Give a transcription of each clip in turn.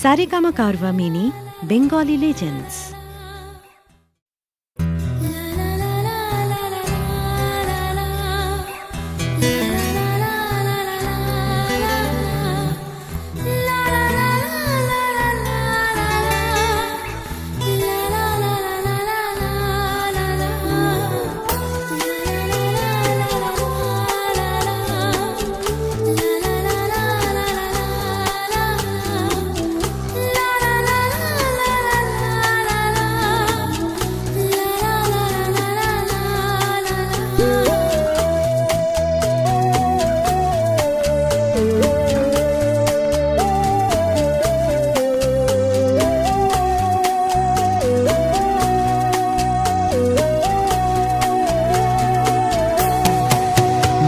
Saregama Carvaan mini Bengali legends.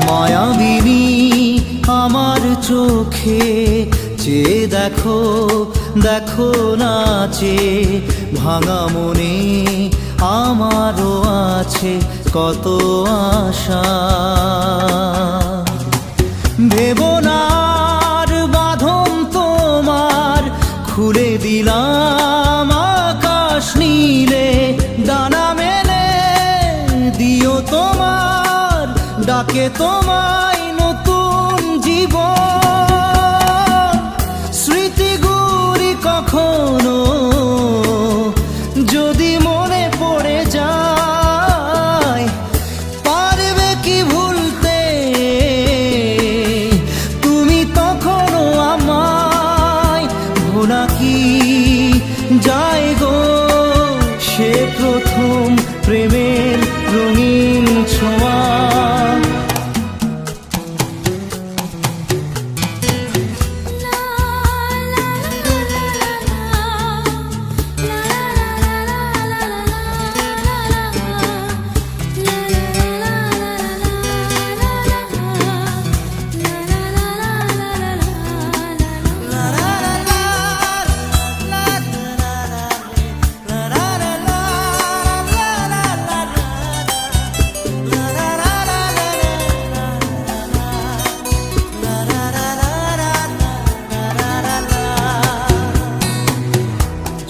মায়াবিনী আমার চোখে চেয়ে দেখো, দেখো নাচে ভাঙা মনে আমারও আছে কত আশা। ভেবনার বাঁধন তোমার খুলে দিলাম আকাশ নীলে, ডানা মেলে দিও তোমার ডাকে তোমায় নতুন জীবন। স্মৃতিগুলি কখনো যদি মনে পড়ে যায়, পারবে কি ভুলতে তুমি তখনও আমায়? ভোলা কি যায় গো সে প্রথম প্রেমের রঙিন ছোঁয়া।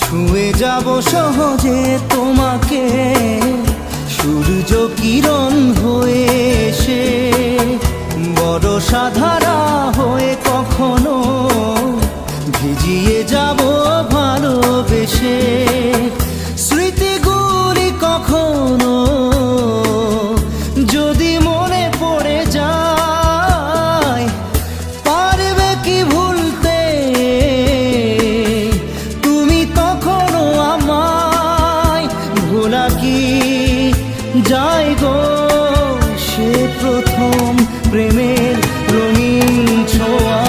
ছুঁয়ে যাব সহজে তোমাকে সূর্য কিরণ হয়ে এসে, বড় সাধারা হয়ে কখনো ভিজিয়ে যাব ভালোবেসে। স্মৃতিগুলি কখনো যদি মনে পড়ে যায়, পারবে কি ভুলতে তুমি তখনও আমায়? ভোলা কি যায় গো সে প্রথম প্রেমের রঙিন ছোঁয়া।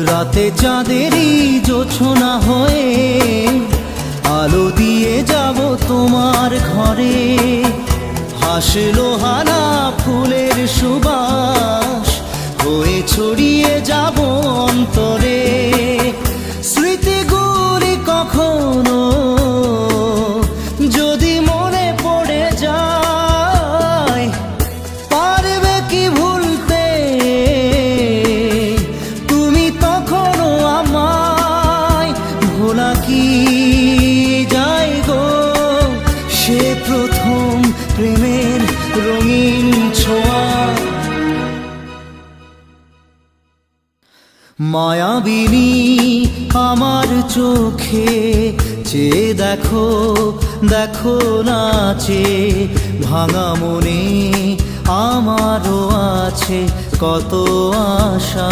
রাতে চাঁদেরই জোছনা হয়ে আলো দিয়ে যাব তোমার ঘরে, হাসলো হানা ফুলের সুবাস হয়ে ছড়িয়ে যাব অন্তরে। স্মৃতিগুলি কখনো যদি মনে পড়ে যায়, পারবে কি ভুলতে তুমি তখনও আমায়? ভোলা কি যায় গো সে প্রথম প্রেমের রঙিন ছোঁয়া। মায়াবিনী আমার চোখে চেয়ে দেখো, দেখো নাচে ভাঙা মনে আমারও আছে কত আশা।